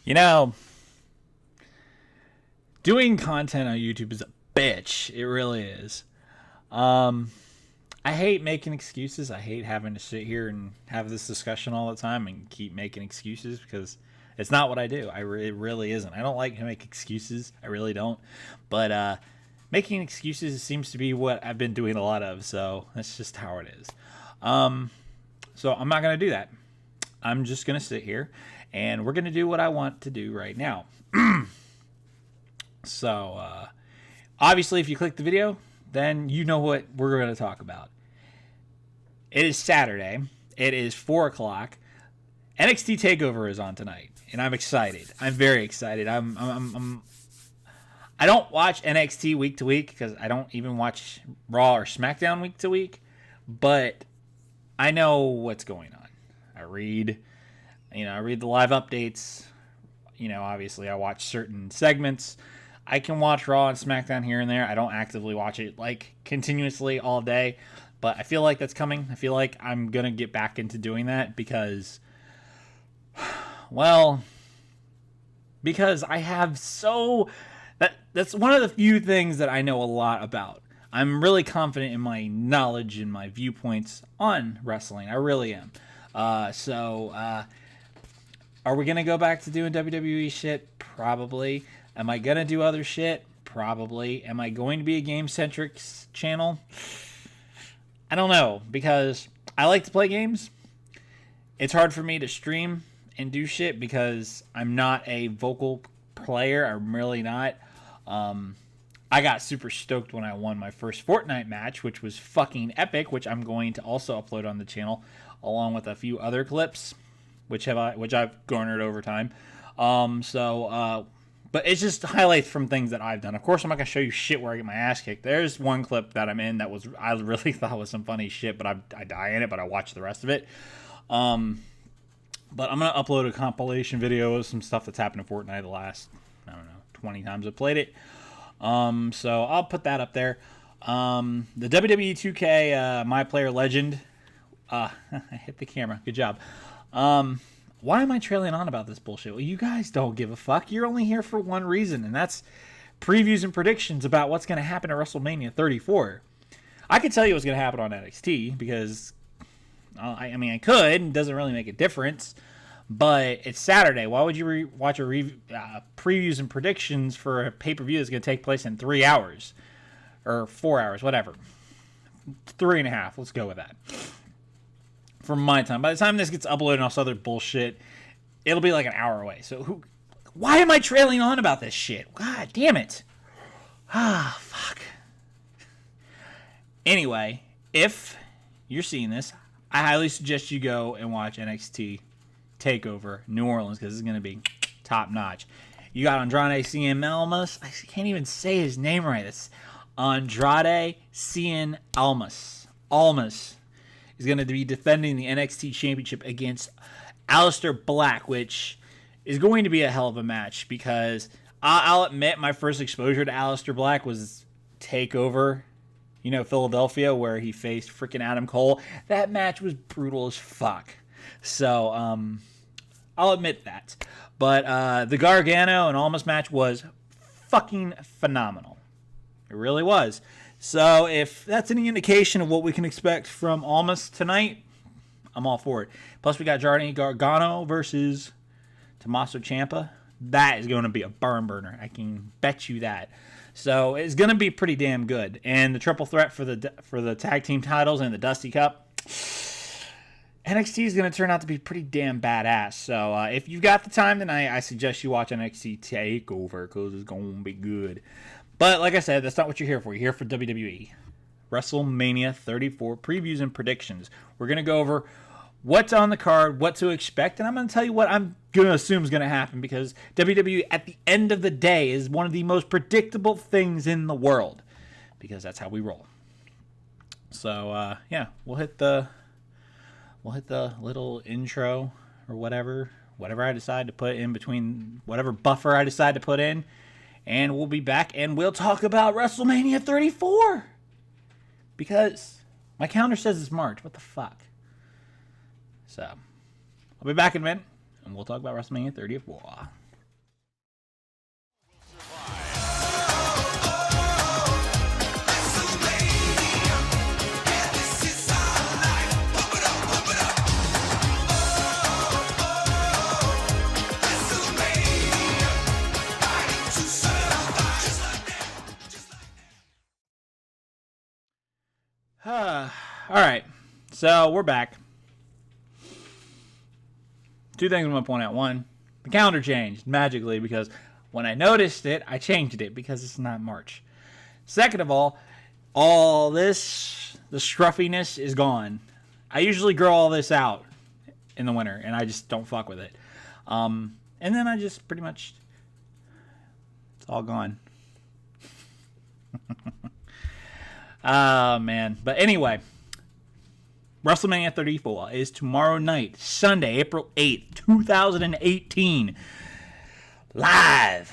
You know, doing content on YouTube is a bitch. It really is. Um, I hate making excuses. I hate having to sit here and have this discussion all the time and keep making excuses because it's not what I do. It really isn't. I don't like to make excuses. I really don't. But making excuses seems to be what I've been doing a lot of. So that's just how it is. Um, so I'm not going to do that. I'm just going to sit here and we're going to do what I want to do right now. So, obviously, if you click the video, then you know what we're going to talk about. It is Saturday. It is 4 o'clock. NXT TakeOver is on tonight, and I'm excited. I'm very excited. I don't watch NXT week to week because I don't even watch Raw or SmackDown week to week, but I know what's going on. I read the live updates. Obviously, I watch certain segments. I can watch Raw and SmackDown here and there. I don't actively watch it like continuously all day, but I feel like that's coming. I feel like I'm going to get back into doing that because I have that's one of the few things that I know a lot about. I'm really confident in my knowledge and my viewpoints on wrestling. I really am. Are we going to go back to doing WWE shit? Probably. Am I going to do other shit? Probably. Am I going to be a game-centric channel? I don't know, because I like to play games. It's hard for me to stream and do shit because I'm not a vocal player. I'm really not. I got super stoked when I won my first Fortnite match, which was fucking epic, which I'm going to also upload on the channel, along with a few other clips, which I've garnered over time. But it's just highlights from things that I've done. Of course, I'm not going to show you shit where I get my ass kicked. There's one clip that I'm in that I really thought was some funny shit, but I die in it, but I watch the rest of it. But I'm going to upload a compilation video of some stuff that's happened in Fortnite the last, 20 times I've played it. So I'll put that up there. The WWE 2K My Player Legend. I hit the camera. Good job. Why am I trailing on about this bullshit? Well, you guys don't give a fuck. You're only here for one reason, and that's previews and predictions about what's going to happen at WrestleMania 34. I could tell you what's going to happen on NXT because, I could. It doesn't really make a difference. But it's Saturday. Why would you watch previews and predictions for a pay-per-view that's going to take place in 3 hours? Or 4 hours, whatever. 3.5. Let's go with that. For my time. By the time this gets uploaded and all this other bullshit, it'll be like an hour away. So why am I trailing on about this shit? God damn it. Fuck. Anyway, if you're seeing this, I highly suggest you go and watch NXT TakeOver New Orleans because it's going to be top notch. You got Andrade Cien Almas. I can't even say his name right. It's Andrade Cien Almas. Almas is going to be defending the NXT Championship against Aleister Black, which is going to be a hell of a match because I'll admit my first exposure to Aleister Black was TakeOver, Philadelphia, where he faced freaking Adam Cole. That match was brutal as fuck. So, I'll admit that. But the Gargano and Almas match was fucking phenomenal. It really was. So if that's any indication of what we can expect from Almas tonight, I'm all for it. Plus we got Johnny Gargano versus Tommaso Ciampa. That is going to be a barn burner. I can bet you that. So it's going to be pretty damn good. And the triple threat for the tag team titles and the Dusty Cup, NXT is going to turn out to be pretty damn badass. So if you've got the time tonight, I suggest you watch NXT TakeOver because it's going to be good. But like I said, that's not what you're here for. You're here for WWE. WrestleMania 34 previews and predictions. We're going to go over what's on the card, what to expect, and I'm going to tell you what I'm going to assume is going to happen because WWE at the end of the day is one of the most predictable things in the world because that's how we roll. So, we'll hit the little intro or whatever I decide to put in between, whatever buffer I decide to put in. And we'll be back and we'll talk about WrestleMania 34. Because my calendar says it's March. What the fuck? So, I'll be back in a minute and we'll talk about WrestleMania 34. All right, so we're back. Two things I'm going to point out. One, the calendar changed magically because when I noticed it, I changed it because it's not March. Second of all this, the scruffiness is gone. I usually grow all this out in the winter, and I just don't fuck with it. And then I just pretty much, it's all gone. Oh, man. But anyway, WrestleMania 34 is tomorrow night, Sunday, April 8th, 2018. Live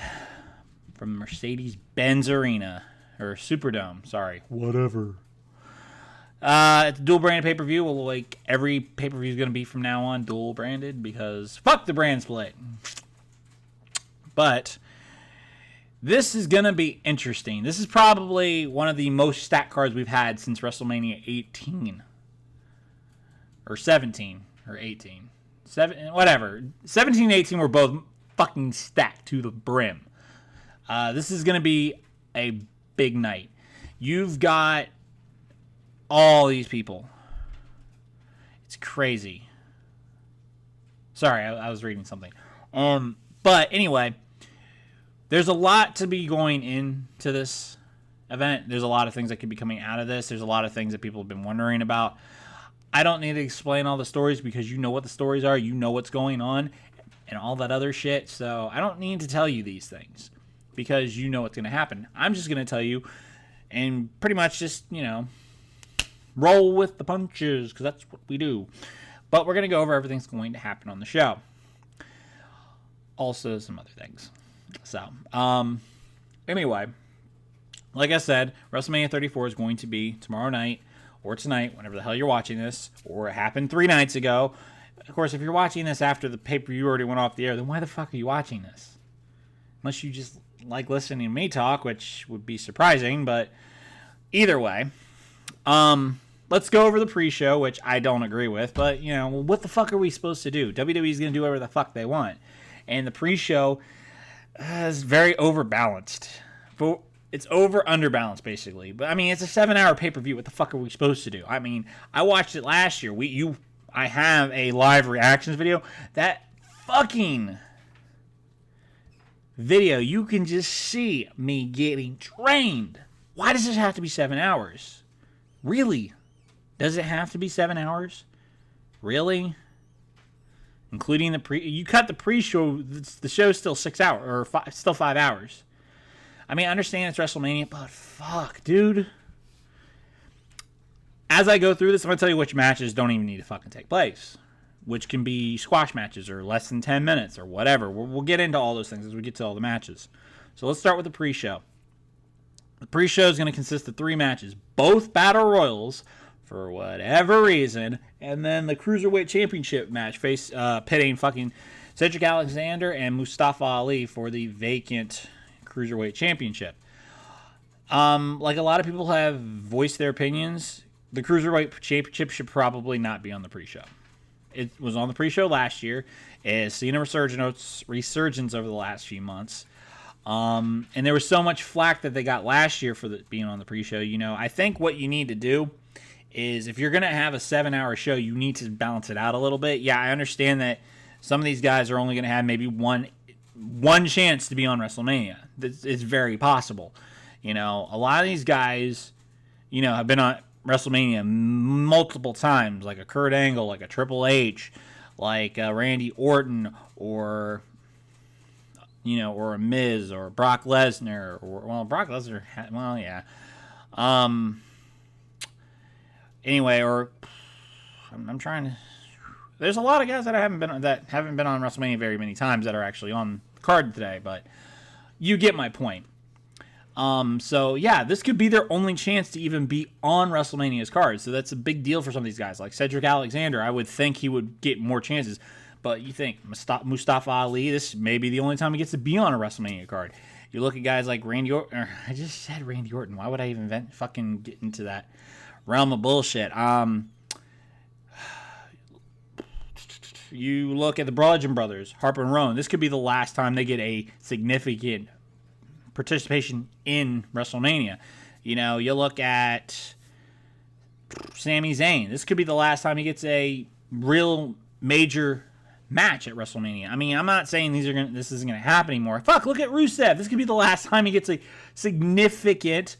from Mercedes-Benz Arena. Or Superdome, sorry. Whatever. It's a dual-branded pay-per-view. Well, like, every pay-per-view is going to be from now on dual-branded because fuck the brand split. But this is going to be interesting. This is probably one of the most stacked cards we've had since WrestleMania 18. Or 17. Or 18. Whatever. 17 and 18 were both fucking stacked to the brim. This is going to be a big night. You've got all these people. It's crazy. Sorry, I was reading something. But anyway, there's a lot to be going into this event. There's a lot of things that could be coming out of this. There's a lot of things that people have been wondering about. I don't need to explain all the stories because you know what the stories are. You know what's going on and all that other shit. So I don't need to tell you these things because you know what's going to happen. I'm just going to tell you and pretty much just, roll with the punches because that's what we do. But we're going to go over everything's going to happen on the show. Also some other things. So, anyway, like I said, WrestleMania 34 is going to be tomorrow night or tonight, whenever the hell you're watching this, or it happened 3 nights ago. Of course, if you're watching this after the pay-per-view already went off the air, then why the fuck are you watching this? Unless you just like listening to me talk, which would be surprising, but either way. Let's go over the pre-show, which I don't agree with, but, what the fuck are we supposed to do? WWE's going to do whatever the fuck they want. And the pre-show is very overbalanced. It's underbalanced, basically. But, it's a 7-hour pay-per-view. What the fuck are we supposed to do? I watched it last year. I have a live reactions video. That fucking video, you can just see me getting trained. Why does this have to be 7 hours? Really? Does it have to be 7 hours? Really? Including you cut the pre-show, the show's still 6 hours, or still 5 hours. I understand it's WrestleMania, but fuck, dude. As I go through this, I'm going to tell you which matches don't even need to fucking take place. Which can be squash matches, or less than 10 minutes, or whatever. We'll get into all those things as we get to all the matches. So let's start with the pre-show. The pre-show is going to consist of 3 matches. Both Battle Royals, for whatever reason, and then the Cruiserweight Championship match pitting fucking Cedric Alexander and Mustafa Ali for the vacant Cruiserweight Championship. Like a lot of people have voiced their opinions, the Cruiserweight Championship should probably not be on the pre-show. It was on the pre-show last year. It's seen a resurgence over the last few months. And there was so much flack that they got last year for being on the pre-show. I think what you need to do is if you're going to have a 7-hour show, you need to balance it out a little bit. Yeah, I understand that some of these guys are only going to have maybe one chance to be on WrestleMania. It's very possible. A lot of these guys, have been on WrestleMania multiple times, like a Kurt Angle, like a Triple H, like Randy Orton, or a Miz, or Brock Lesnar, or Brock Lesnar. Yeah. Anyway, or I'm trying to. There's a lot of guys that haven't been on WrestleMania very many times that are actually on the card today, but you get my point. So yeah, this could be their only chance to even be on WrestleMania's card. So that's a big deal for some of these guys. Like Cedric Alexander, I would think he would get more chances. But you think Mustafa Ali, this may be the only time he gets to be on a WrestleMania card. You look at guys like Randy Orton. I just said Randy Orton. Why would I even fucking get into that realm of bullshit? You look at the Bludgeon Brothers, Harper and Rowan. This could be the last time they get a significant participation in WrestleMania. You look at Sami Zayn. This could be the last time he gets a real major match at WrestleMania. I mean, I'm not saying this isn't going to happen anymore. Fuck, look at Rusev. This could be the last time he gets a significant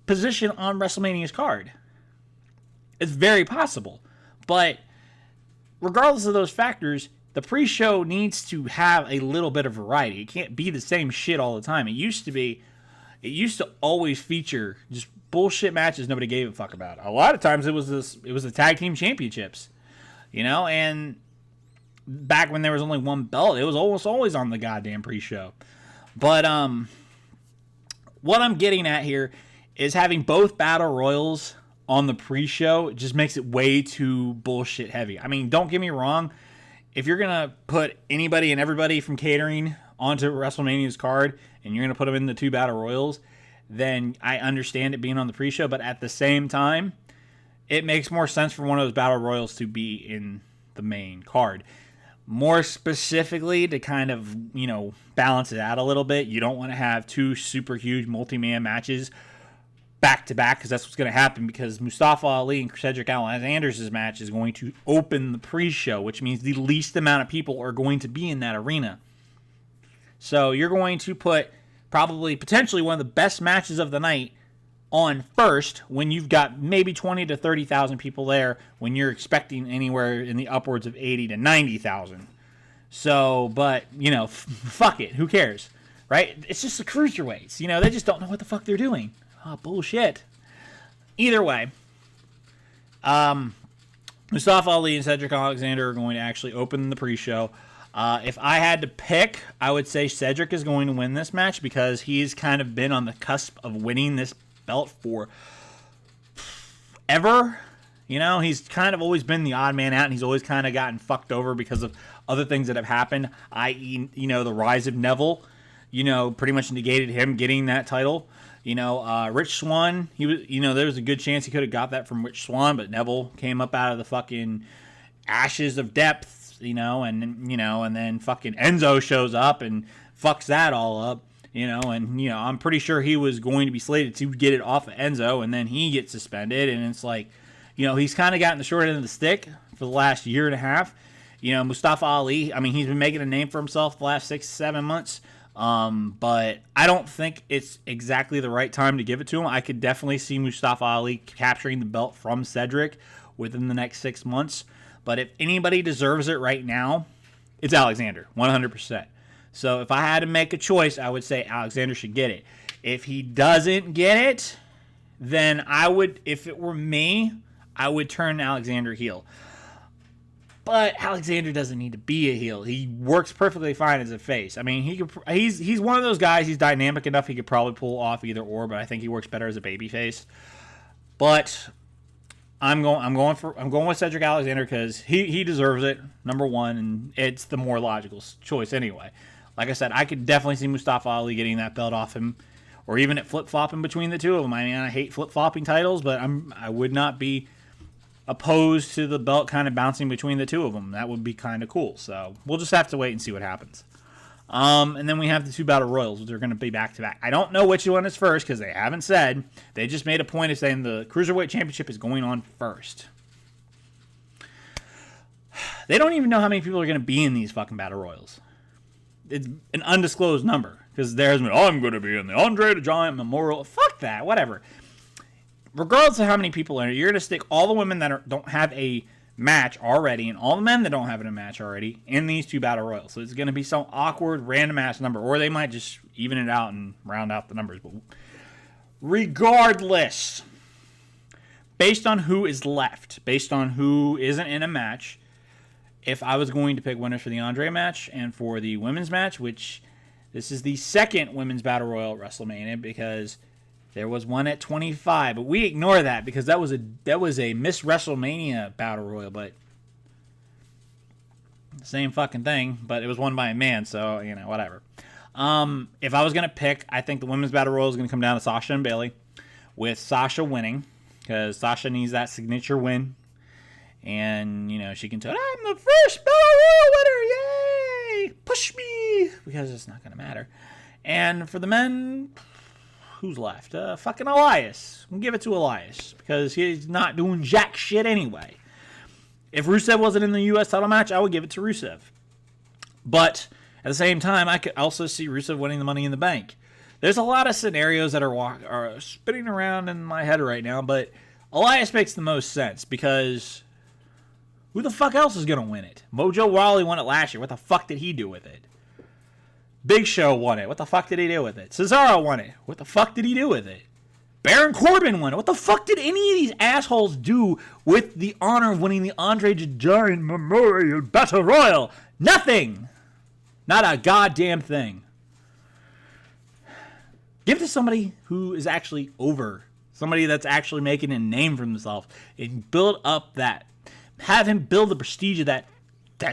position on WrestleMania's card. It's very possible. But regardless of those factors, the pre-show needs to have a little bit of variety. It can't be the same shit all the time. It used to always feature just bullshit matches nobody gave a fuck about. A lot of times it was the tag team championships, and back when there was only one belt, it was almost always on the goddamn pre-show. But what I'm getting at here is having both battle royals on the pre-show just makes it way too bullshit heavy. I mean, don't get me wrong. If you're going to put anybody and everybody from catering onto WrestleMania's card and you're going to put them in the 2 battle royals, then I understand it being on the pre-show. But at the same time, it makes more sense for one of those battle royals to be in the main card. More specifically, to kind of, balance it out a little bit, you don't want to have 2 super huge multi-man matches back to back, because that's what's going to happen, because Mustafa Ali and Cedric Alexander's match is going to open the pre-show, which means the least amount of people are going to be in that arena. So you're going to put potentially one of the best matches of the night on first when you've got maybe 20 to 30,000 people there, when you're expecting anywhere in the upwards of 80 to 90,000. So, but, fuck it. Who cares? Right? It's just the cruiserweights. They just don't know what the fuck they're doing. Oh, bullshit. Either way, Mustafa Ali and Cedric Alexander are going to actually open the pre-show. If I had to pick, I would say Cedric is going to win this match, because he's kind of been on the cusp of winning this belt for ever. He's kind of always been the odd man out, and he's always kind of gotten fucked over because of other things that have happened, i.e., the rise of Neville, pretty much negated him getting that title. Rich Swann, he was, there was a good chance he could have got that from Rich Swann, but Neville came up out of the fucking ashes of depth, and then fucking Enzo shows up and fucks that all up, I'm pretty sure he was going to be slated to get it off of Enzo, and then he gets suspended, and it's like, he's kind of gotten the short end of the stick for the last year and a half. Mustafa Ali, I mean, he's been making a name for himself the last 6-7 months. But I don't think it's exactly the right time to give it to him. I could definitely see Mustafa Ali capturing the belt from Cedric within the next 6 months. But if anybody deserves it right now, it's Alexander, 100%. So if I had to make a choice, I would say Alexander should get it. If he doesn't get it, then if it were me, I would turn Alexander heel. But Alexander doesn't need to be a heel. He works perfectly fine as a face. I mean, he's one of those guys. He's dynamic enough. He could probably pull off either or. But I think he works better as a baby face. But I'm going with Cedric Alexander, because he deserves it, number one, and it's the more logical choice anyway. Like I said, I could definitely see Mustafa Ali getting that belt off him, or even at flip-flopping between the two of them. I mean, I hate flip-flopping titles, but I would not be opposed to the belt kind of bouncing between the two of them. That would be kind of cool. So we'll just have to wait and see what happens. And then we have the 2 battle royals, which are going to be back to back. I don't know which one is first, because they haven't said. They just made a point of saying the Cruiserweight Championship is going on first. They don't even know how many people are going to be in these fucking battle royals. It's an undisclosed number, because there's I'm going to be in the Andre the Giant Memorial. Fuck that, whatever. Regardless of how many people are, you're going to stick all the women that don't have a match already and all the men that don't have a match already in these 2 battle royals. So it's going to be some awkward, random ass number, or they might just even it out and round out the numbers. But regardless, based on who is left, based on who isn't in a match, if I was going to pick winners for the Andre match and for the women's match, which this is the second women's battle royal at WrestleMania, because there was one at 25, but we ignore that because that was a Miss WrestleMania battle royal, but same fucking thing, but it was won by a man, so whatever. If I was gonna pick, I think the women's battle royal is gonna come down to Sasha and Bayley, with Sasha winning, because Sasha needs that signature win, and she can tell, I'm the first battle royal winner, yay! Push me, because it's not gonna matter. And for the men, who's left? Fucking Elias. We'll give it to Elias because he's not doing jack shit anyway. If Rusev wasn't in the U.S. title match, I would give it to Rusev. But at the same time, I could also see Rusev winning the Money in the Bank. There's a lot of scenarios that are spinning around in my head right now, but Elias makes the most sense because who the fuck else is going to win it? Mojo Rawley won it last year. What the fuck did he do with it? Big Show won it. What the fuck did he do with it? Cesaro won it. What the fuck did he do with it? Baron Corbin won it. What the fuck did any of these assholes do with the honor of winning the Andre the Giant Memorial Battle Royal? Nothing. Not a goddamn thing. Give it to somebody who is actually over. Somebody that's actually making a name for themselves. And build up that. Have him build the prestige of that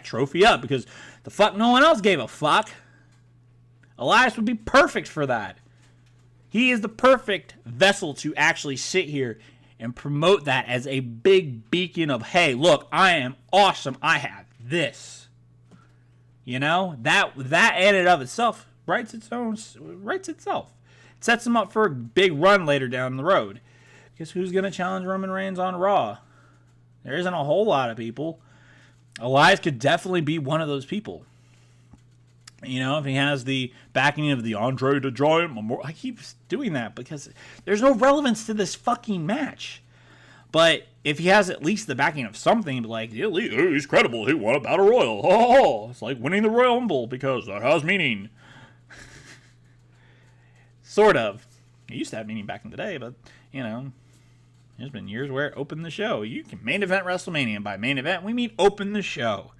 trophy up. Because the fuck no one else gave a fuck. Elias would be perfect for that. He is the perfect vessel to actually sit here and promote that as a big beacon of, hey, look, I am awesome. I have this. You know, that in and of itself writes itself. It sets him up for a big run later down the road. Because who's going to challenge Roman Reigns on Raw? There isn't a whole lot of people. Elias could definitely be one of those people. You know, if he has the backing of the Andre the Giant Memorial. I keep doing that because there's no relevance to this fucking match. But if he has at least the backing of something, like, yeah, he's credible. He won a Battle Royal. Oh, it's like winning the Royal Rumble because that has meaning. Sort of. It used to have meaning back in the day, but, you know, there's been years where it opened the show. You can main event WrestleMania, and by main event, we mean open the show.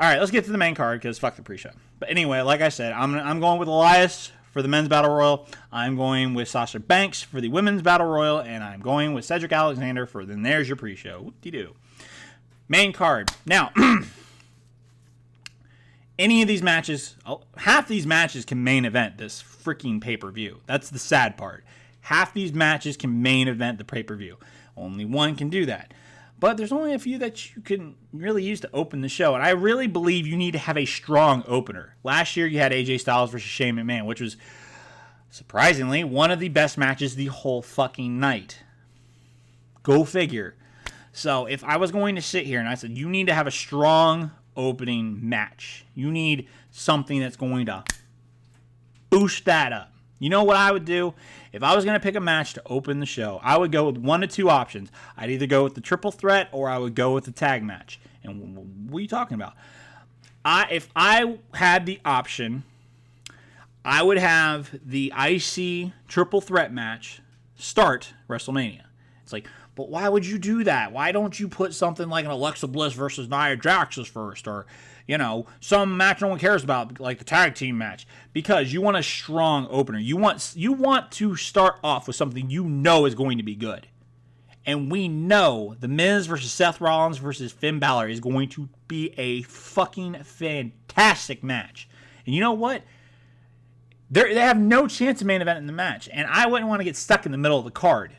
All right, let's get to the main card because fuck the pre-show. But anyway, like I said, I'm going with Elias for the men's battle royal. I'm going with Sasha Banks for the women's battle royal, and I'm going with Cedric Alexander for then there's your pre-show. Whoop-de-doo. Main card. Now, any of these matches, half these matches can main event this freaking pay-per-view. That's the sad part. Half these matches can main event the pay-per-view. Only one can do that. But there's only a few that you can really use to open the show. And I really believe you need to have a strong opener. Last year you had AJ Styles versus Shane McMahon, which was, surprisingly, one of the best matches the whole fucking night. Go figure. So if I was going to sit here and I said, you need to have a strong opening match. You need something that's going to boost that up. You know what I would do? If I was going to pick a match to open the show, I would go with one of two options. I'd either go with the triple threat or I would go with the tag match. And what are you talking about? If I had the option, I would have the IC triple threat match start WrestleMania. It's like, but why would you do that? Why don't you put something like an Alexa Bliss versus Nia Jax first? Or, you know, some match no one cares about, like the tag team match. Because you want a strong opener. You want to start off with something you know is going to be good. And we know The Miz versus Seth Rollins versus Finn Balor is going to be a fucking fantastic match. And you know what? They have no chance of main event in the match. And I wouldn't want to get stuck in the middle of the card.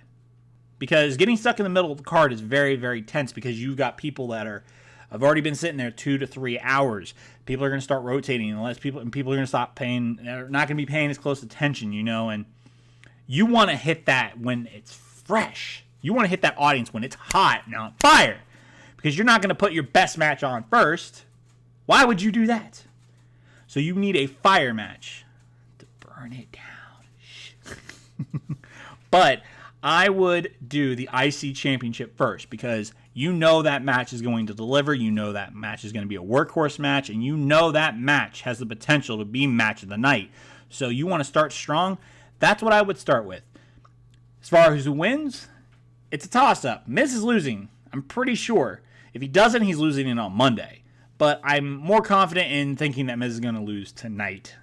Because getting stuck in the middle of the card is very, very tense because you've got people that have already been sitting there 2 to 3 hours. People are going to start rotating people are going to stop paying. They're not going to be paying as close attention, you know. And you want to hit that when it's fresh. You want to hit that audience when it's hot and on fire. Because you're not going to put your best match on first. Why would you do that? So you need a fire match to burn it down. But I would do the IC Championship first because you know that match is going to deliver. You know that match is going to be a workhorse match. And you know that match has the potential to be match of the night. So you want to start strong. That's what I would start with. As far as who wins, it's a toss-up. Miz is losing. I'm pretty sure. If he doesn't, he's losing it on Monday. But I'm more confident in thinking that Miz is going to lose tonight.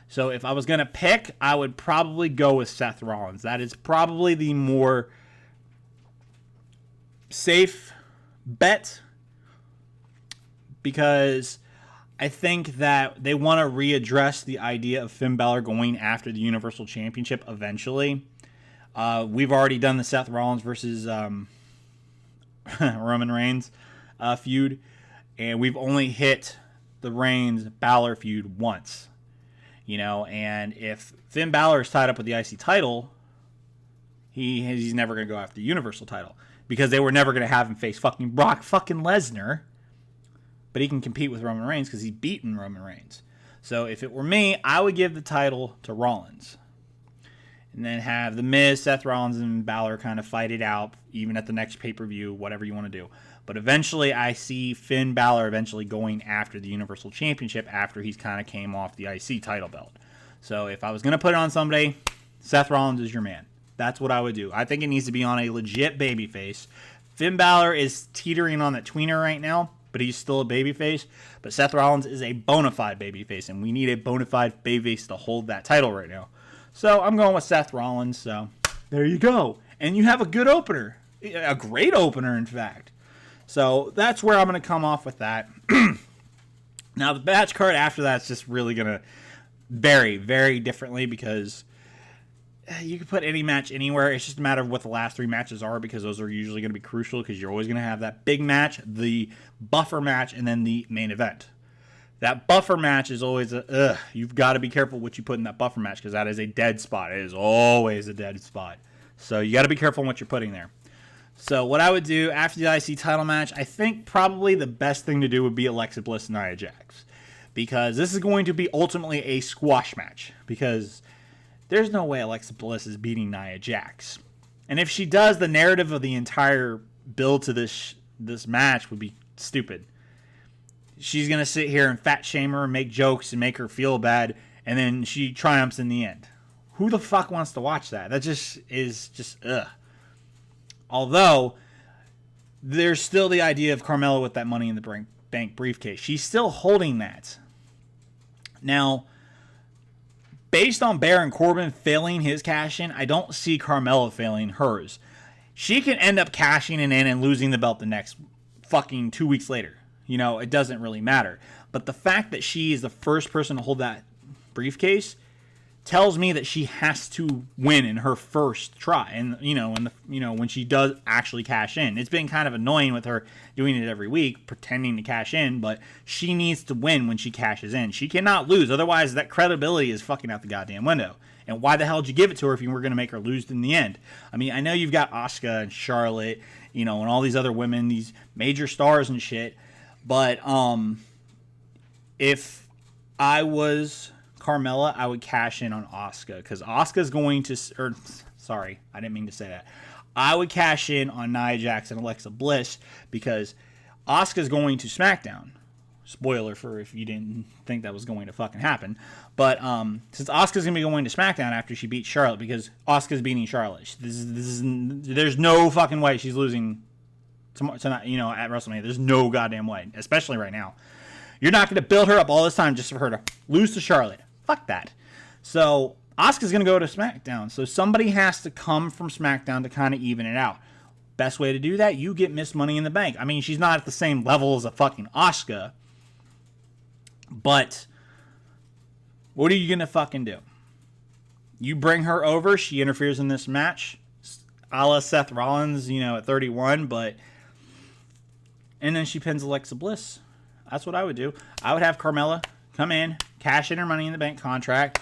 So if I was going to pick, I would probably go with Seth Rollins. That is probably the more safe bet because I think that they want to readdress the idea of Finn Balor going after the Universal Championship eventually. We've already done the Seth Rollins versus Roman Reigns feud, and we've only hit the Reigns-Balor feud once. And if Finn Balor is tied up with the IC title, he's never going to go after the Universal title because they were never going to have him face fucking Brock fucking Lesnar. But he can compete with Roman Reigns because he's beaten Roman Reigns. So if it were me, I would give the title to Rollins. And then have The Miz, Seth Rollins, and Balor kind of fight it out, even at the next pay-per-view, whatever you want to do. But eventually, I see Finn Balor eventually going after the Universal Championship after he's kind of came off the IC title belt. So if I was going to put it on somebody, Seth Rollins is your man. That's what I would do. I think it needs to be on a legit babyface. Finn Balor is teetering on that tweener right now, but he's still a babyface. But Seth Rollins is a bona fide babyface, and we need a bona fide babyface to hold that title right now. So I'm going with Seth Rollins. So there you go. And you have a good opener. A great opener, in fact. So that's where I'm going to come off with that. Now, the match card after that is just really going to vary very differently because you can put any match anywhere. It's just a matter of what the last 3 matches are because those are usually going to be crucial because you're always going to have that big match, the buffer match, and then the main event. That buffer match is always you've got to be careful what you put in that buffer match because that is a dead spot. It is always a dead spot. So you got to be careful on what you're putting there. So what I would do after the IC title match, I think probably the best thing to do would be Alexa Bliss and Nia Jax. Because this is going to be ultimately a squash match. Because there's no way Alexa Bliss is beating Nia Jax. And if she does, the narrative of the entire build to this match would be stupid. She's going to sit here and fat shame her and make jokes and make her feel bad. And then she triumphs in the end. Who the fuck wants to watch that? That just is ugh. Although, there's still the idea of Carmella with that Money in the Bank briefcase. She's still holding that. Now, based on Baron Corbin failing his cash-in, I don't see Carmella failing hers. She can end up cashing it in and losing the belt the next fucking 2 weeks later. It doesn't really matter. But the fact that she is the first person to hold that briefcase tells me that she has to win in her first try. And, when she does actually cash in. It's been kind of annoying with her doing it every week, pretending to cash in, but she needs to win when she cashes in. She cannot lose. Otherwise, that credibility is fucking out the goddamn window. And why the hell did you give it to her if you were going to make her lose in the end? I mean, I know you've got Asuka and Charlotte, and all these other women, these major stars and shit. But if I was Carmella, I would cash in on Asuka because Asuka's going to. Sorry, I didn't mean to say that. I would cash in on Nia Jax and Alexa Bliss because Asuka's going to SmackDown. Spoiler for if you didn't think that was going to fucking happen. But since Asuka's going to be going to SmackDown after she beats Charlotte because Asuka's beating Charlotte, there's no fucking way she's losing tonight, at WrestleMania. There's no goddamn way, especially right now. You're not going to build her up all this time just for her to lose to Charlotte. Fuck that. So Asuka's going to go to SmackDown. So somebody has to come from SmackDown to kind of even it out. Best way to do that, you get Miss Money in the Bank. I mean, she's not at the same level as a fucking Asuka. But what are you going to fucking do? You bring her over. She interferes in this match. A la Seth Rollins, at 31. And then she pins Alexa Bliss. That's what I would do. I would have Carmella come in, cash in her Money in the Bank contract,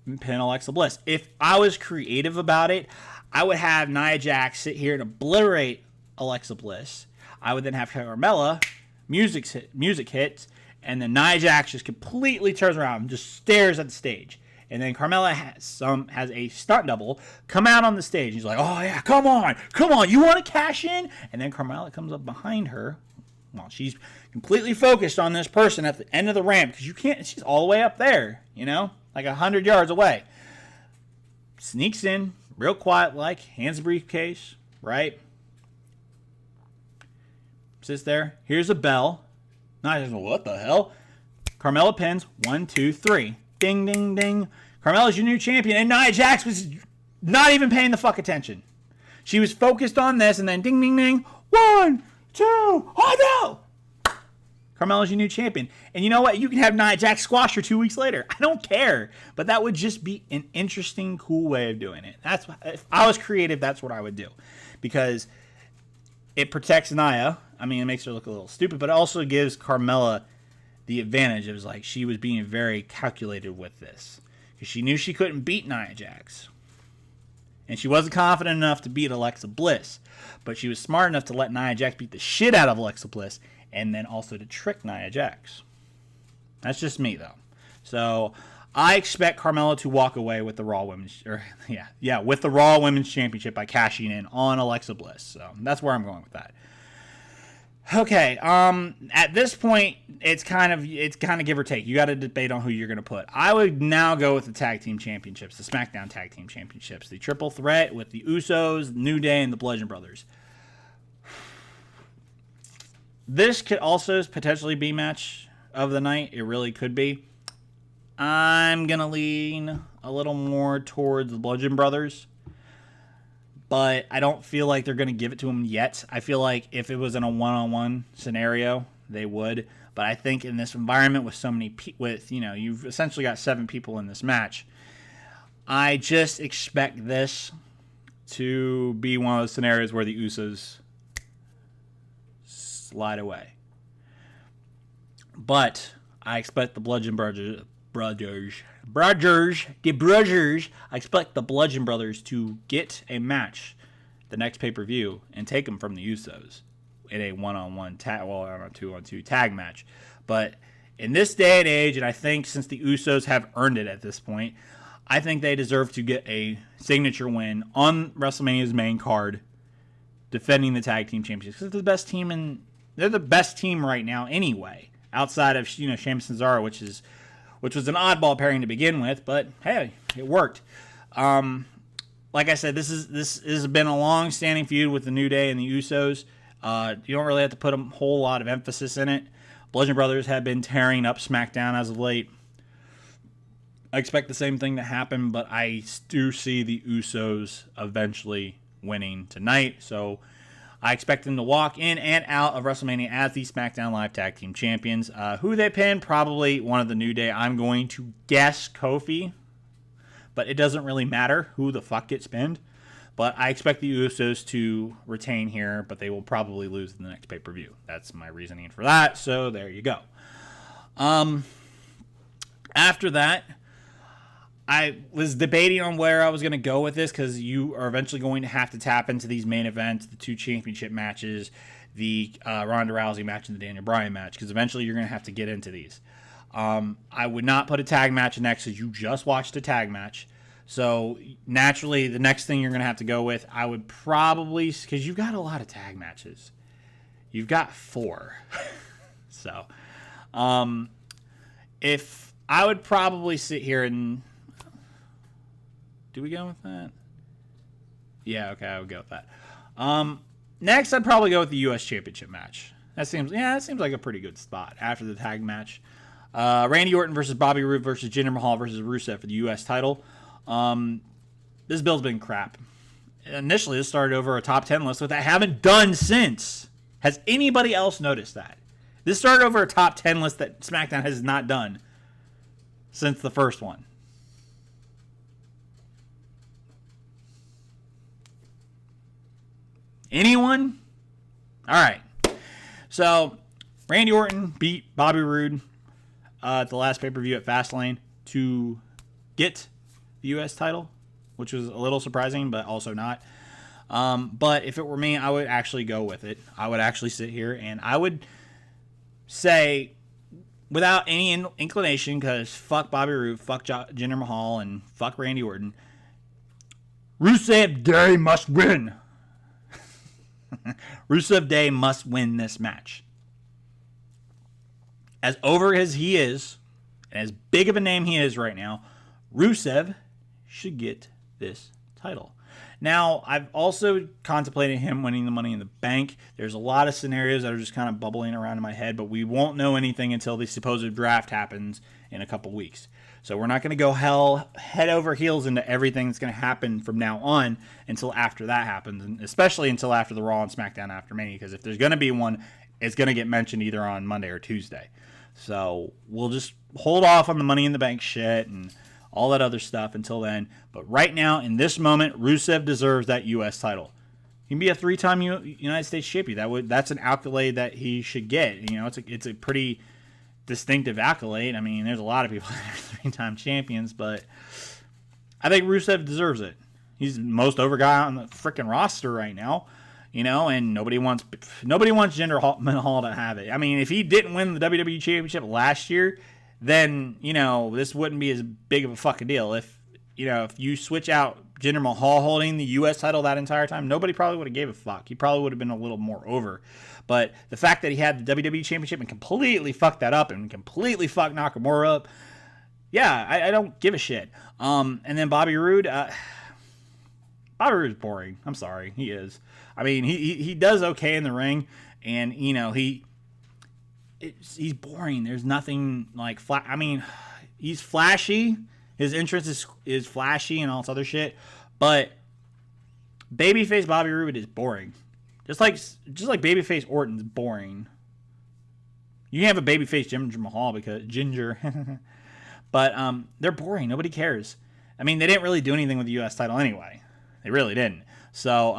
and pin Alexa Bliss. If I was creative about it, I would have Nia Jax sit here and obliterate Alexa Bliss. I would then have Carmella, music hits, and then Nia Jax just completely turns around and just stares at the stage. And then Carmella has a stunt double come out on the stage. He's like, oh yeah, come on, you want to cash in? And then Carmella comes up behind her. Well, she's completely focused on this person at the end of the ramp because she's all the way up there, like 100 yards away. Sneaks in, real quiet, hands the briefcase, right? Sits there. Here's a bell. Nia says, what the hell? Carmella pins 1, 2, 3. Ding, ding, ding. Carmella's your new champion. And Nia Jax was not even paying the fuck attention. She was focused on this, and then ding, ding, ding. 1, 2, oh no! Carmella's your new champion. And you know what? You can have Nia Jax squash her 2 weeks later. I don't care. But that would just be an interesting, cool way of doing it. If I was creative, that's what I would do. Because it protects Nia. I mean, it makes her look a little stupid, but it also gives Carmella the advantage. It was like she was being very calculated with this because she knew she couldn't beat Nia Jax. And she wasn't confident enough to beat Alexa Bliss. But she was smart enough to let Nia Jax beat the shit out of Alexa Bliss and then also to trick Nia Jax. That's just me, though. So I expect Carmella to walk away with the Raw Women's, with the Raw Women's Championship by cashing in on Alexa Bliss. So that's where I'm going with that. Okay, at this point, it's kind of give or take. You got to debate on who you're going to put. I would now go with the tag team championships, the SmackDown tag team championships, the triple threat with the Usos, New Day, and the Bludgeon Brothers. This could also potentially be match of the night. It really could be. I'm going to lean a little more towards the Bludgeon Brothers. But I don't feel like they're going to give it to them yet. I feel like if it was in a one-on-one scenario, they would. But I think in this environment with so many you've essentially got 7 people in this match. I just expect this to be one of those scenarios where the Usos slide away. But I expect the Bludgeon Brothers, I expect the Bludgeon Brothers to get a match the next pay-per-view and take them from the Usos in a one-on-one tag, a 2-on-2 tag match. But in this day and age, and I think since the Usos have earned it at this point, I think they deserve to get a signature win on WrestleMania's main card, defending the tag team championships. Because they're the best team right now anyway, outside of Sheamus and Cesaro, which was an oddball pairing to begin with, but hey, it worked. Like I said, this has been a long-standing feud with the New Day and the Usos. You don't really have to put a whole lot of emphasis in it. Bludgeon Brothers have been tearing up SmackDown as of late. I expect the same thing to happen, but I do see the Usos eventually winning tonight. So I expect them to walk in and out of WrestleMania as the SmackDown Live Tag Team Champions. Who they pin? Probably one of the New Day. I'm going to guess Kofi, but it doesn't really matter who the fuck gets pinned. But I expect the Usos to retain here, but they will probably lose in the next pay-per-view. That's my reasoning for that, so there you go. After that, I was debating on where I was going to go with this because you are eventually going to have to tap into these main events, the 2 championship matches, the Ronda Rousey match, and the Daniel Bryan match, because eventually you're going to have to get into these. I would not put a tag match next because you just watched a tag match. So naturally, the next thing you're going to have to go with, I would probably, because you've got a lot of tag matches. You've got 4. So if I would probably sit here and... Do we go with that? Yeah, okay, I would go with that. Next, I'd probably go with the U.S. Championship match. That seems like a pretty good spot after the tag match. Randy Orton versus Bobby Roode versus Jinder Mahal versus Rusev for the U.S. title. This bill's been crap. Initially, this started over a top 10 list, which I haven't done since. Has anybody else noticed that? This started over a top 10 list that SmackDown has not done since the first one. Anyone? All right. So, Randy Orton beat Bobby Roode at the last pay-per-view at Fastlane to get the U.S. title, which was a little surprising, but also not. But if it were me, I would actually go with it. I would actually sit here and I would say, without any inclination, because fuck Bobby Roode, fuck Jinder Mahal, and fuck Randy Orton, Rusev Day must win. Rusev Day must win this match. As over as he is, and as big of a name he is right now, Rusev should get this title. Now, I've also contemplated him winning the Money in the Bank. There's a lot of scenarios that are just kind of bubbling around in my head, but we won't know anything until the supposed draft happens in a couple weeks. So we're not going to go head over heels into everything that's going to happen from now on until after that happens, and especially until after the Raw and SmackDown after Mania, because if there's going to be one, it's going to get mentioned either on Monday or Tuesday. So we'll just hold off on the Money in the Bank shit and all that other stuff until then. But right now, in this moment, Rusev deserves that U.S. title. He can be a 3-time United States champion. That's an accolade that he should get. You know, it's a pretty distinctive accolade. I mean, there's a lot of people that are 3-time champions, but I think Rusev deserves it. He's the most over guy on the freaking roster right now, and nobody wants Jinder Mahal to have it. I mean, if he didn't win the WWE Championship last year, then, this wouldn't be as big of a fucking deal. If you switch out Jinder Mahal holding the U.S. title that entire time, nobody probably would have gave a fuck. He probably would have been a little more over. But the fact that he had the WWE Championship and completely fucked that up and completely fucked Nakamura up, yeah, I don't give a shit. And then Bobby Roode, Bobby Roode's boring. I'm sorry, he is. I mean, he does okay in the ring, and he's boring. There's nothing like I mean, he's flashy. His entrance is flashy and all this other shit, but babyface Bobby Roode is boring. Just like babyface Orton's boring. You can have a babyface Jinder Mahal because Ginger, but they're boring. Nobody cares. I mean, they didn't really do anything with the U.S. title anyway. They really didn't. So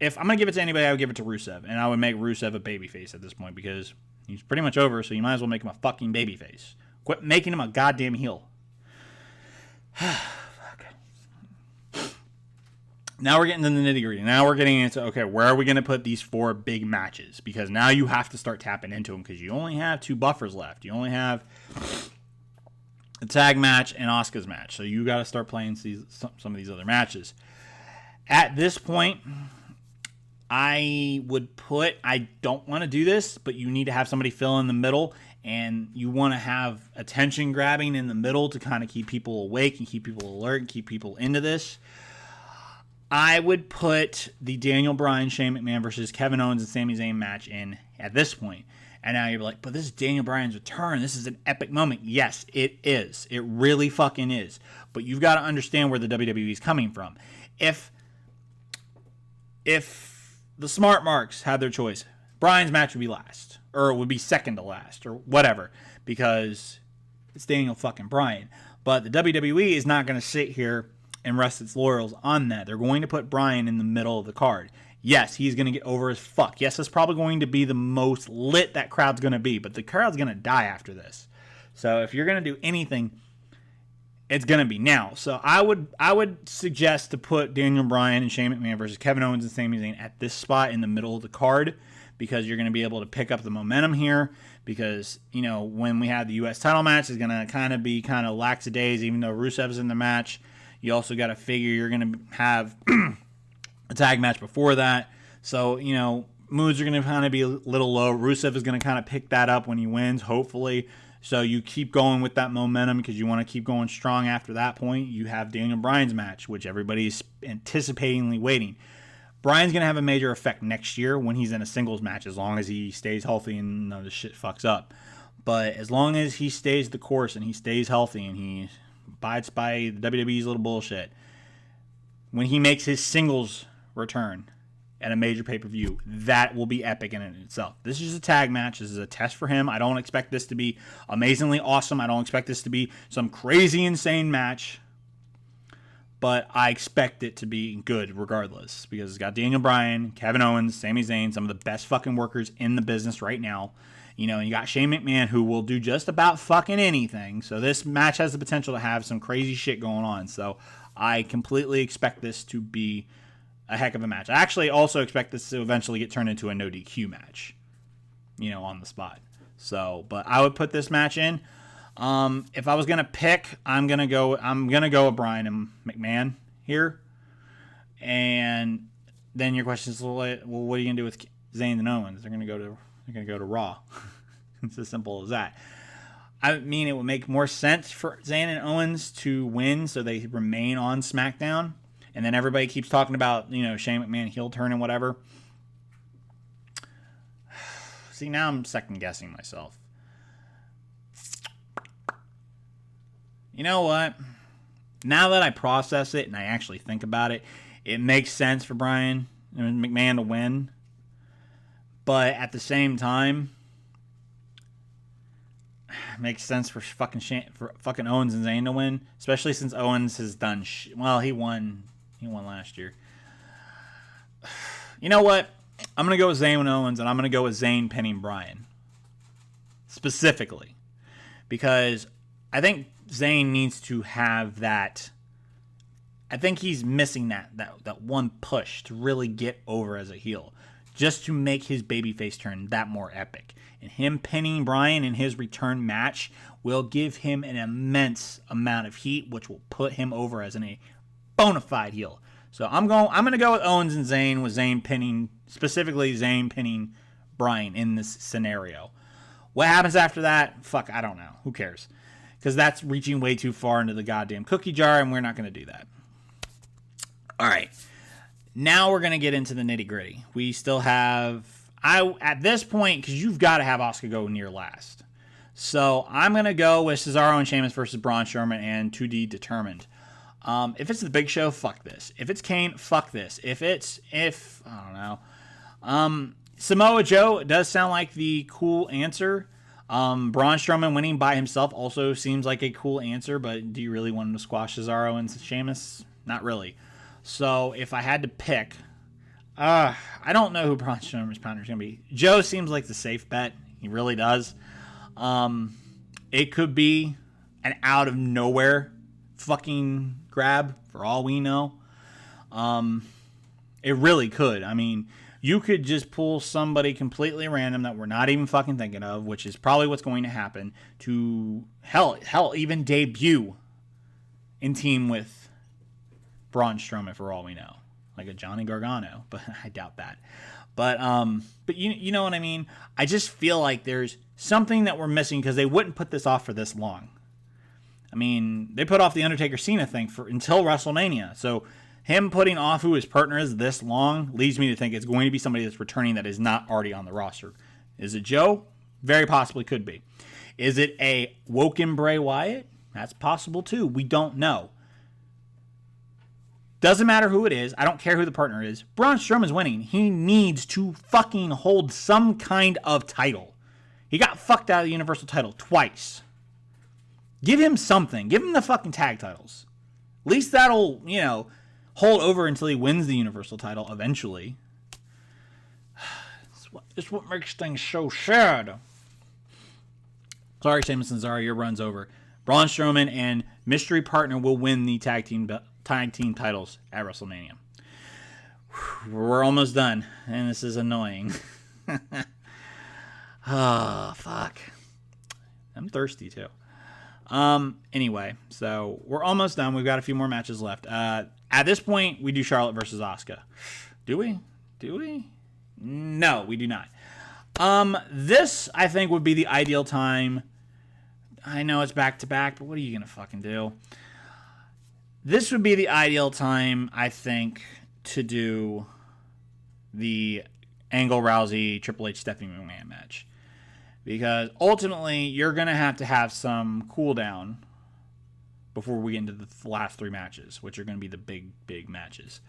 if I'm gonna give it to anybody, I would give it to Rusev, and I would make Rusev a babyface at this point because he's pretty much over. So you might as well make him a fucking babyface. Quit making him a goddamn heel. Now we're getting to the nitty-gritty. Now we're getting into, okay, where are we going to put these 4 big matches? Because now you have to start tapping into them because you only have 2 buffers left. You only have a tag match and Asuka's match. So you got to start playing some of these other matches. At this point, I don't want to do this, but you need to have somebody fill in the middle, and you want to have attention grabbing in the middle to kind of keep people awake and keep people alert and keep people into this. I would put the Daniel Bryan, Shane McMahon versus Kevin Owens and Sami Zayn match in at this point. And now you're like, but this is Daniel Bryan's return. This is an epic moment. Yes, it is. It really fucking is. But you've got to understand where the WWE is coming from. If the smart marks had their choice, Bryan's match would be last. Or it would be second to last. Or whatever. Because it's Daniel fucking Bryan. But the WWE is not going to sit here and rest its laurels on that. They're going to put Bryan in the middle of the card. Yes, he's going to get over as fuck. Yes, it's probably going to be the most lit that crowd's going to be, but the crowd's going to die after this. So if you're going to do anything, it's going to be now. So I would suggest to put Daniel Bryan and Shane McMahon versus Kevin Owens and Sami Zayn at this spot in the middle of the card, because you're going to be able to pick up the momentum here. Because, when we have the U.S. title match, it's going to kind of be lackadays, even though Rusev's in the match. You also got to figure you're going to have a tag match before that. So, moods are going to kind of be a little low. Rusev is going to kind of pick that up when he wins, hopefully. So you keep going with that momentum because you want to keep going strong after that point. You have Daniel Bryan's match, which everybody's anticipatingly waiting. Bryan's going to have a major effect next year when he's in a singles match, as long as he stays healthy and none of this shit fucks up. But as long as he stays the course and he stays healthy and he abides by the WWE's little bullshit, when he makes his singles return at a major pay-per-view, that will be epic in itself. This is a tag match. This is a test for him. I don't expect this to be amazingly awesome. I don't expect this to be some crazy, insane match. But I expect it to be good regardless, because it's got Daniel Bryan, Kevin Owens, Sami Zayn, some of the best fucking workers in the business right now. And you got Shane McMahon, who will do just about fucking anything. So this match has the potential to have some crazy shit going on. So I completely expect this to be a heck of a match. I actually also expect this to eventually get turned into a no DQ match, on the spot. So, but I would put this match in. If I was gonna pick, I'm gonna go with Bryan and McMahon here. And then your question is, well, what are you gonna do with Zayn and Owens? They're gonna go to Raw. It's as simple as that. I mean, it would make more sense for Zayn and Owens to win so they remain on SmackDown. And then everybody keeps talking about, Shane McMahon heel turn and whatever. See, now I'm second guessing myself. You know what? Now that I process it and I actually think about it, it makes sense for Bryan and McMahon to win. But at the same time, it makes sense for fucking Owens and Zayn to win, especially since Owens has done he won last year. You know what? I'm going to go with Zayn and Owens, and I'm going to go with Zayn pinning Bryan. Specifically. because I think Zayn needs to have that. I think he's missing that one push to really get over as a heel, just to make his babyface turn that more epic. And him pinning Bryan in his return match will give him an immense amount of heat, which will put him over as a bona fide heel. So I'm going to go with Owens and Zayn, with Zayn pinning Bryan in this scenario. What happens after that? Fuck, I don't know. Who cares? Because that's reaching way too far into the goddamn cookie jar, and we're not going to do that. All right. Now we're going to get into the nitty gritty. We still have, at this point, because you've got to have Asuka go near last. So I'm going to go with Cesaro and Sheamus versus Braun Strowman and 2D determined. If it's the Big Show, fuck this. If it's Kane, fuck this. I don't know. Samoa Joe does sound like the cool answer. Braun Strowman winning by himself also seems like a cool answer, but do you really want him to squash Cesaro and Sheamus? Not really. So if I had to pick, I don't know who Braun Strowman's partner is going to be. Joe seems like the safe bet. He really does. It could be an out of nowhere fucking grab for all we know. It really could. I mean, you could just pull somebody completely random that we're not even fucking thinking of, which is probably what's going to happen, to hell even debut in team with Braun Strowman for all we know, like a Johnny Gargano, but I doubt that. But you know what I mean? I just feel like there's something that we're missing, because they wouldn't put this off for this long. I mean, they put off the Undertaker Cena thing until WrestleMania. So him putting off who his partner is this long leads me to think it's going to be somebody that's returning that is not already on the roster. Is it Joe? Very possibly could be. Is it a Woken Bray Wyatt? That's possible too. We don't know. Doesn't matter who it is. I don't care who the partner is. Braun Strowman's winning. He needs to fucking hold some kind of title. He got fucked out of the Universal title twice. Give him something. Give him the fucking tag titles. At least that'll, hold over until he wins the Universal title eventually. It's what makes things so sad. Sorry, Sheamus and Cesaro, your run's over. Braun Strowman and mystery partner will win the tag team titles at WrestleMania. We're almost done, and this is annoying. Oh, fuck. I'm thirsty, too. Anyway, so we're almost done. We've got a few more matches left. At this point, we do Charlotte versus Asuka. Do we? No, we do not. This, I think, would be the ideal time. I know it's back-to-back, but what are you going to fucking do? This would be the ideal time, I think, to do the Angle Rousey Triple H Stephanie McMahon match. Because ultimately, you're going to have some cooldown before we get into the last three matches, which are going to be the big matches.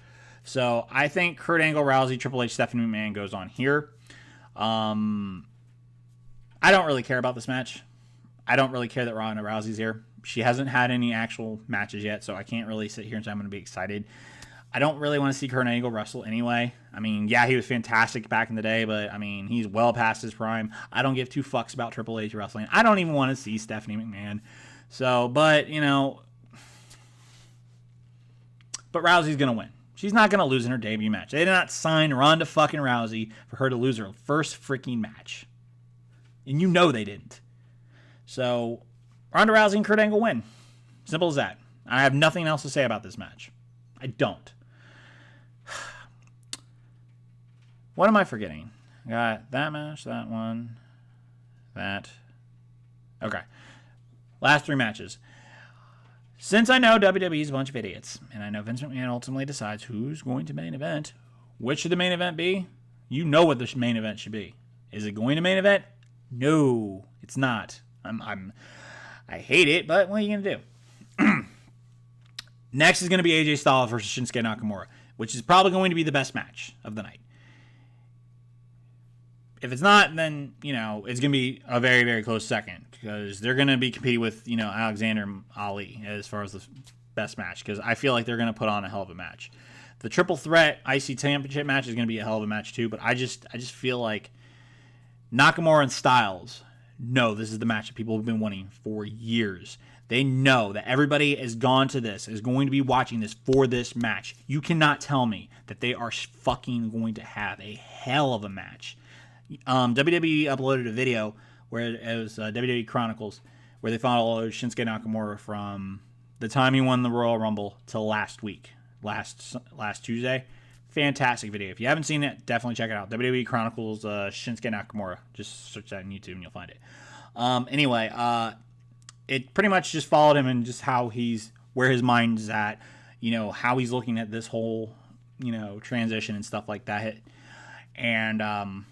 So I think Kurt Angle, Rousey, Triple H, Stephanie McMahon goes on here. I don't really care about this match. I don't really care that Ronda Rousey's here. She hasn't had any actual matches yet, so I can't really sit here and say I'm going to be excited. I don't really want to see Kurt Angle wrestle anyway. I mean, yeah, he was fantastic back in the day, but, I mean, he's well past his prime. I don't give two fucks about Triple H wrestling. I don't even want to see Stephanie McMahon. So, but Rousey's going to win. She's not going to lose in her debut match. They did not sign Ronda fucking Rousey for her to lose her first freaking match. And you know they didn't. So, Ronda Rousey and Kurt Angle win. Simple as that. I have nothing else to say about this match. I don't. What am I forgetting? I got that match, that one, that. Okay. Last three matches. Since I know WWE is a bunch of idiots, and I know Vince McMahon ultimately decides who's going to main event, which should the main event be? You know what the main event should be. Is it going to main event? No, it's not. I hate it, but what are you going to do? Next is going to be AJ Styles versus Shinsuke Nakamura, which is probably going to be the best match of the night. If it's not, then, it's going to be a very, very close second, because they're going to be competing with, Alexander Ali as far as the best match, because I feel like they're going to put on a hell of a match. The triple threat IC championship match is going to be a hell of a match too, but I just feel like Nakamura and Styles know this is the match that people have been wanting for years. They know that everybody has gone to this, is going to be watching this for this match. You cannot tell me that they are fucking going to have a hell of a match. WWE uploaded a video where it was WWE Chronicles, where they followed Shinsuke Nakamura from the time he won the Royal Rumble till last week, last Tuesday. Fantastic video. If you haven't seen it, definitely check it out. WWE Chronicles Shinsuke Nakamura. Just search that on YouTube and you'll find it. Anyway, it pretty much just followed him and just where his mind's at, how he's looking at this whole, transition and stuff like that. And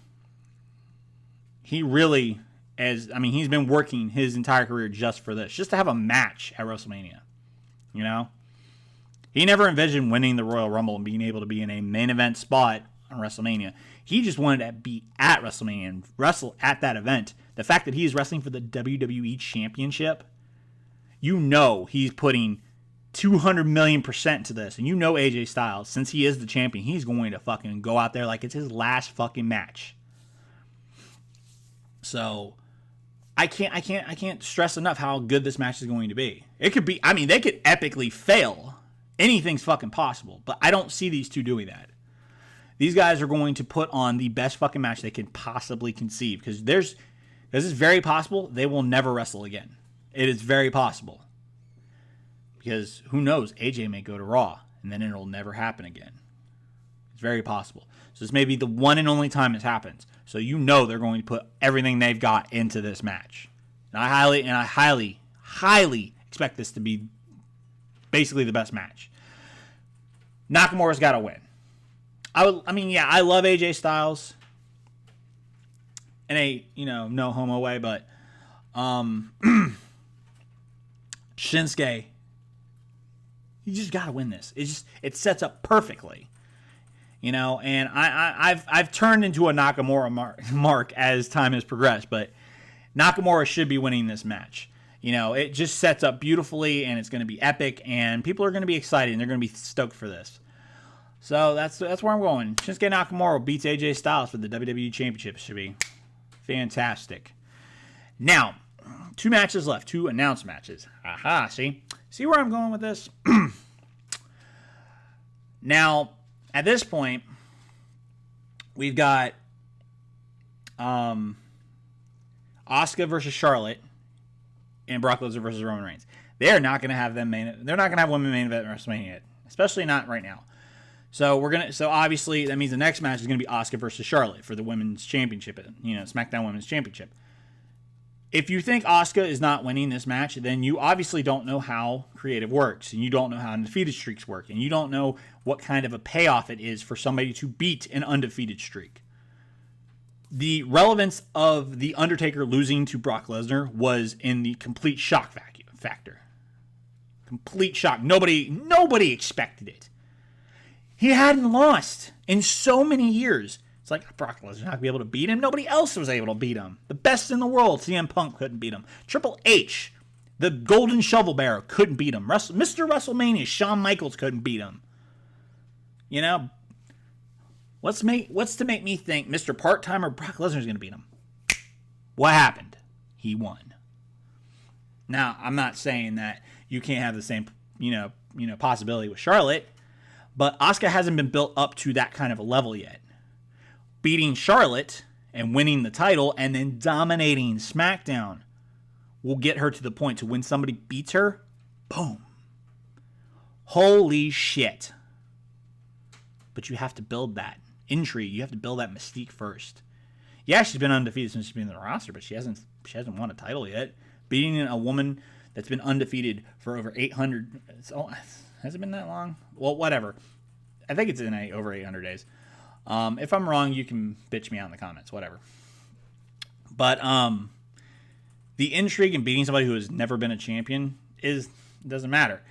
he really, he's been working his entire career just for this, just to have a match at WrestleMania. He never envisioned winning the Royal Rumble and being able to be in a main event spot on WrestleMania. He just wanted to be at WrestleMania and wrestle at that event. The fact that he is wrestling for the WWE Championship, he's putting 200 million% into this. And AJ Styles, since he is the champion, he's going to fucking go out there like it's his last fucking match. So I can't stress enough how good this match is going to be. It could be, they could epically fail. Anything's fucking possible, but I don't see these two doing that. These guys are going to put on the best fucking match they can possibly conceive, because this is very possible they will never wrestle again. It is very possible. Because who knows, AJ may go to Raw, and then it'll never happen again. It's very possible. So this may be the one and only time this happens. So they're going to put everything they've got into this match. And I highly expect this to be basically the best match. Nakamura's got to win. I love AJ Styles in a, no homo way, but Shinsuke, you just got to win this. It sets up perfectly. And I've turned into a Nakamura mark as time has progressed, but Nakamura should be winning this match. It just sets up beautifully, and it's going to be epic, and people are going to be excited, and they're going to be stoked for this. So that's where I'm going. Shinsuke Nakamura beats AJ Styles for the WWE Championship. Should be fantastic. Now, 2 matches left. 2 announced matches. Aha, see where I'm going with this? Now, at this point, we've got Asuka versus Charlotte and Brock Lesnar versus Roman Reigns. They're not going to have they're not going to have women main event at WrestleMania yet, especially not right now. So obviously that means the next match is going to be Asuka versus Charlotte for the women's championship, SmackDown Women's Championship. If you think Asuka is not winning this match, then you obviously don't know how creative works, and you don't know how undefeated streaks work, and you don't know what kind of a payoff it is for somebody to beat an undefeated streak. The relevance of The Undertaker losing to Brock Lesnar was in the complete shock factor. Complete shock. Nobody expected it. He hadn't lost in so many years. It's like, Brock Lesnar not going to be able to beat him. Nobody else was able to beat him. The best in the world, CM Punk, couldn't beat him. Triple H, the Golden Shovel Bearer, couldn't beat him. Mr. WrestleMania, Shawn Michaels, couldn't beat him. What's to make me think Mr. Part-Timer Brock Lesnar is going to beat him? What happened? He won. Now, I'm not saying that you can't have the same, possibility with Charlotte, but Asuka hasn't been built up to that kind of a level yet. Beating Charlotte and winning the title and then dominating SmackDown will get her to the point to when somebody beats her, boom. Holy shit. But you have to build that intrigue. You have to build that mystique first. Yeah, she's been undefeated since she's been in the roster, but she hasn't won a title yet. Beating a woman that's been undefeated for over 800. Has it been that long? Well, whatever. I think it's in over 800 days. If I'm wrong, you can bitch me out in the comments. Whatever. But the intrigue in beating somebody who has never been a champion doesn't matter.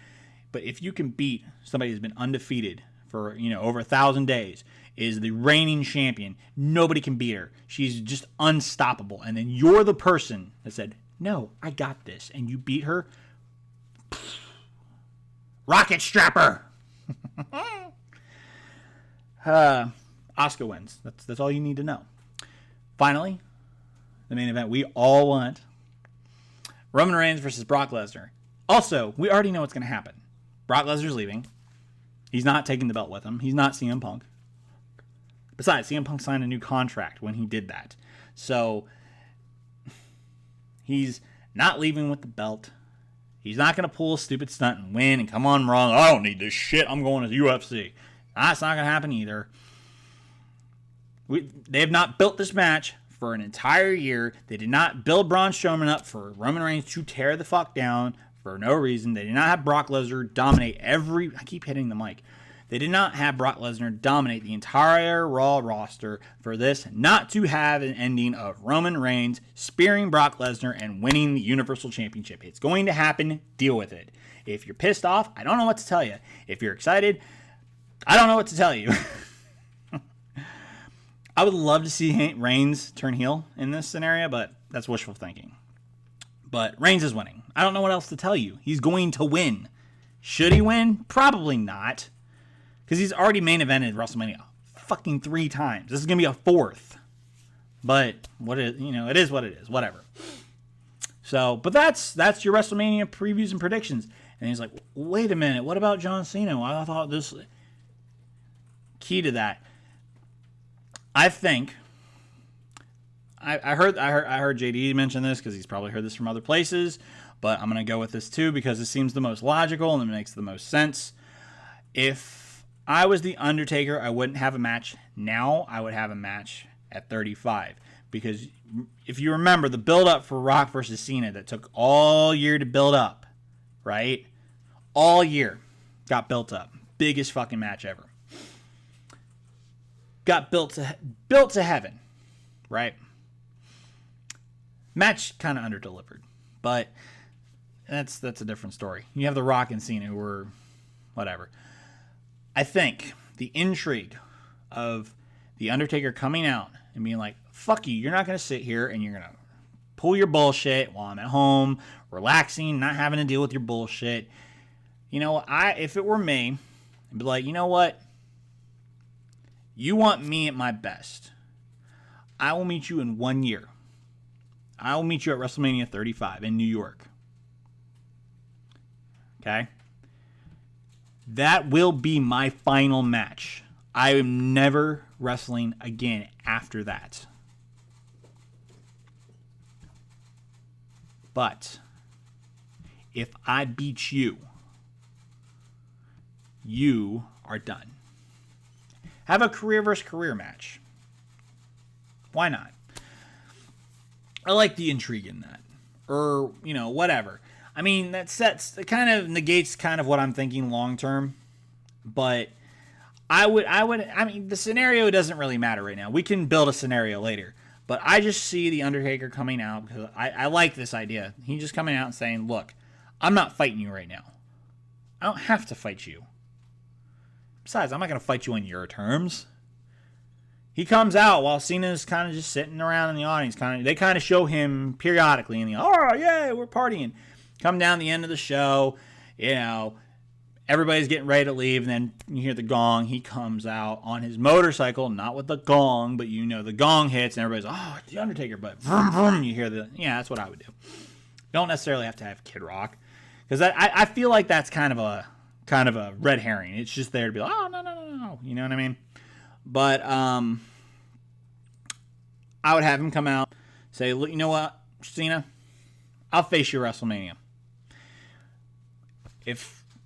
But if you can beat somebody who's been undefeated for over 1,000 days, is the reigning champion, nobody can beat her. She's just unstoppable. And then you're the person that said, "No, I got this," and you beat her. Rocket strapper. Asuka wins. That's all you need to know. Finally, the main event we all want. Roman Reigns versus Brock Lesnar. Also, we already know what's going to happen. Brock Lesnar's leaving. He's not taking the belt with him. He's not CM Punk. Besides, CM Punk signed a new contract when he did that. So, he's not leaving with the belt. He's not going to pull a stupid stunt and win and come on Raw. I don't need this shit. I'm going to the UFC. That's not going to happen either. They have not built this match for an entire year. They did not build Braun Strowman up for Roman Reigns to tear the fuck down for no reason. They did not have Brock Lesnar dominate I keep hitting the mic. They did not have Brock Lesnar dominate the entire Raw roster for this not to have an ending of Roman Reigns spearing Brock Lesnar and winning the Universal Championship. It's going to happen. Deal with it. If you're pissed off, I don't know what to tell you. If you're excited, I don't know what to tell you. I would love to see Reigns turn heel in this scenario, but that's wishful thinking. But Reigns is winning. I don't know what else to tell you. He's going to win. Should he win? Probably not. Because he's already main evented WrestleMania fucking 3 times. This is going to be a 4th. But it is what it is. Whatever. So, but that's your WrestleMania previews and predictions. And he's like, wait a minute. What about John Cena? I thought this... Key to that. I think... I heard JD mention this because he's probably heard this from other places. But I'm going to go with this too because it seems the most logical and it makes the most sense. If I was The Undertaker, I wouldn't have a match now. I would have a match at 35. Because if you remember, the build-up for Rock versus Cena that took all year to build up, right? All year got built up. Biggest fucking match ever. Got built to heaven, right? Match kind of underdelivered. But that's a different story. You have The Rock and Cena who were whatever. I think the intrigue of The Undertaker coming out and being like, fuck you, you're not going to sit here and you're going to pull your bullshit while I'm at home, relaxing, not having to deal with your bullshit. You know, if it were me, I'd be like, you know what? You want me at my best. I will meet you in 1 year. I will meet you at WrestleMania 35 in New York. Okay? That will be my final match. I am never wrestling again after that. But if I beat you, you are done. Have a career versus career match. Why not? I like the intrigue in that. Or, whatever. I mean, it kind of negates kind of what I'm thinking long term. But I mean, the scenario doesn't really matter right now. We can build a scenario later. But I just see The Undertaker coming out because I like this idea. He's just coming out and saying, look, I'm not fighting you right now. I don't have to fight you. Besides, I'm not going to fight you on your terms. He comes out while Cena's kind of just sitting around in the audience. They kind of show him periodically in the, oh, yeah, we're partying. Come down the end of the show, everybody's getting ready to leave, and then you hear the gong. He comes out on his motorcycle, not with the gong, but the gong hits, and everybody's, oh, it's The Undertaker, but vroom, vroom, you hear that's what I would do. Don't necessarily have to have Kid Rock, because I feel like that's kind of a red herring. It's just there to be like, oh, no. You know what I mean? But I would have him come out, say, look, you know what, Cena? I'll face you at WrestleMania.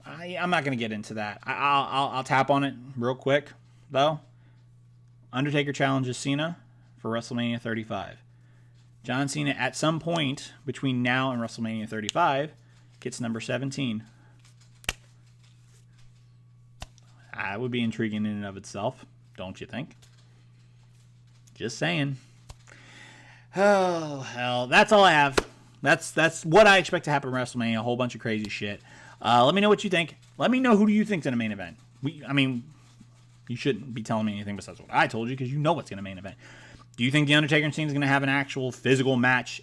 I'm not going to get into that. I'll tap on it real quick, though. Undertaker challenges Cena for WrestleMania 35. John Cena, at some point between now and WrestleMania 35, gets number 17. That would be intriguing in and of itself, don't you think? Just saying. Oh, hell. That's all I have. That's what I expect to happen at WrestleMania. A whole bunch of crazy shit. Let me know what you think. Let me know who do you think's in a main event. You shouldn't be telling me anything besides what I told you because you know what's in a main event. Do you think The Undertaker and Cena's going to have an actual physical match,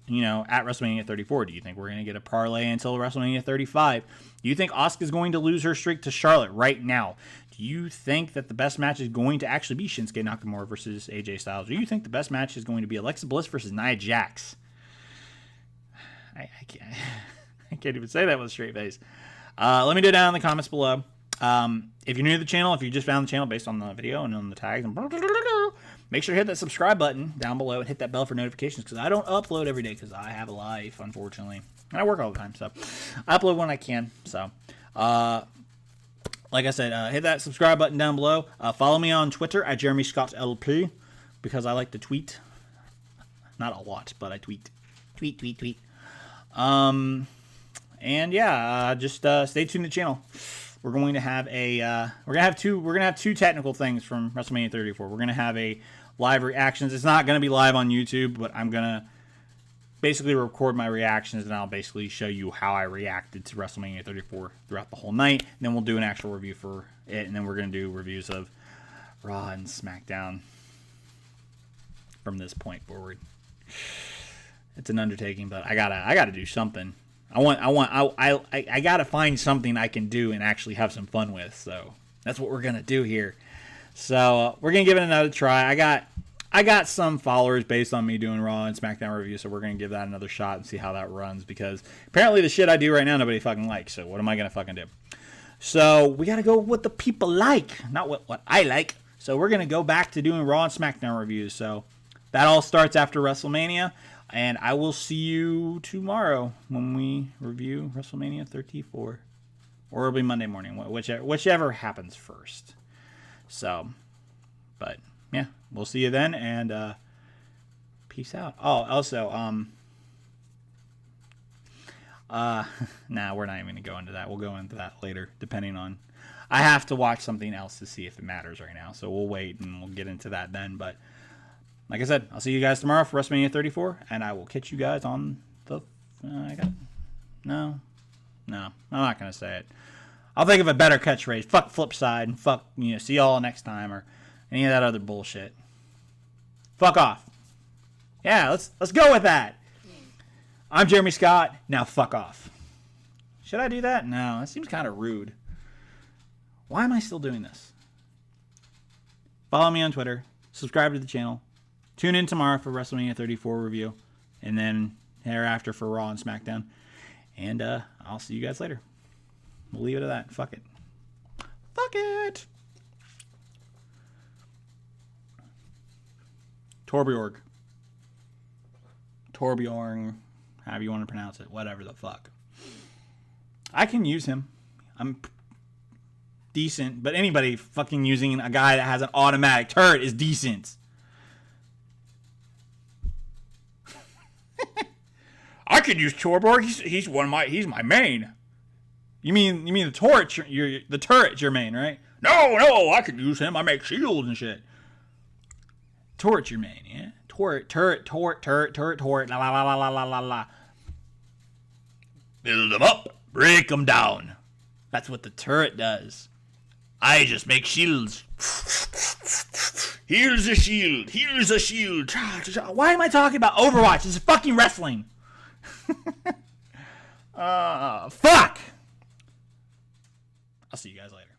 at WrestleMania 34? Do you think we're going to get a parlay until WrestleMania 35? Do you think Asuka's going to lose her streak to Charlotte right now? Do you think that the best match is going to actually be Shinsuke Nakamura versus AJ Styles? Do you think the best match is going to be Alexa Bliss versus Nia Jax? I can't, I can't even say that with a straight face. Let me know down in the comments below. If you're new to the channel, if you just found the channel based on the video and on the tags, and make sure to hit that subscribe button down below and hit that bell for notifications, because I don't upload every day because I have a life, unfortunately. And I work all the time, so I upload when I can. So, like I said, hit that subscribe button down below. Follow me on Twitter at Jeremy Scott LP, because I like to tweet. Not a lot, but I tweet. Tweet. And yeah, just stay tuned to the channel. We're going to have two technical things from WrestleMania 34. We're going to have a live reactions. It's not going to be live on YouTube, but I'm going to basically record my reactions, and I'll basically show you how I reacted to WrestleMania 34 throughout the whole night. And then we'll do an actual review for it, and then we're going to do reviews of Raw and SmackDown from this point forward. It's an undertaking, but I gotta do something. I gotta find something I can do and actually have some fun with. So that's what we're gonna do here. So we're gonna give it another try. I got some followers based on me doing Raw and SmackDown reviews, so we're gonna give that another shot and see how that runs, because apparently the shit I do right now nobody fucking likes. So what am I gonna fucking do? So we gotta go with what the people like, not what I like. So we're gonna go back to doing Raw and SmackDown reviews. So that all starts after WrestleMania. And I will see you tomorrow when we review WrestleMania 34. Or it'll be Monday morning, whichever happens first. So, but, yeah, we'll see you then, and peace out. Oh, also, nah, we're not even going to go into that. We'll go into that later, depending on... I have to watch something else to see if it matters right now, so we'll wait, and we'll get into that then, but... Like I said, I'll see you guys tomorrow for WrestleMania 34, and I will catch you guys on the... No, I'm not going to say it. I'll think of a better catchphrase. Fuck Flipside, and fuck, see y'all next time, or any of that other bullshit. Fuck off. Yeah, let's go with that. I'm Jeremy Scott. Now fuck off. Should I do that? No, that seems kind of rude. Why am I still doing this? Follow me on Twitter. Subscribe to the channel. Tune in tomorrow for WrestleMania 34 review, and then thereafter for Raw and SmackDown. And I'll see you guys later. We'll leave it at that. Fuck it. Fuck it. Torbjorn, however you want to pronounce it. Whatever the fuck. I can use him. I'm decent, but anybody fucking using a guy that has an automatic turret is decent. I could use Torbjorn. He's my main. You mean the turret? The turret's your main, right? No, I could use him. I make shields and shit. Turret's your main, yeah. Turret. La la la la la la la. Build them up, break them down. That's what the turret does. I just make shields. Here's a shield. Here's a shield. Why am I talking about Overwatch? This is fucking wrestling. Fuck. I'll see you guys later.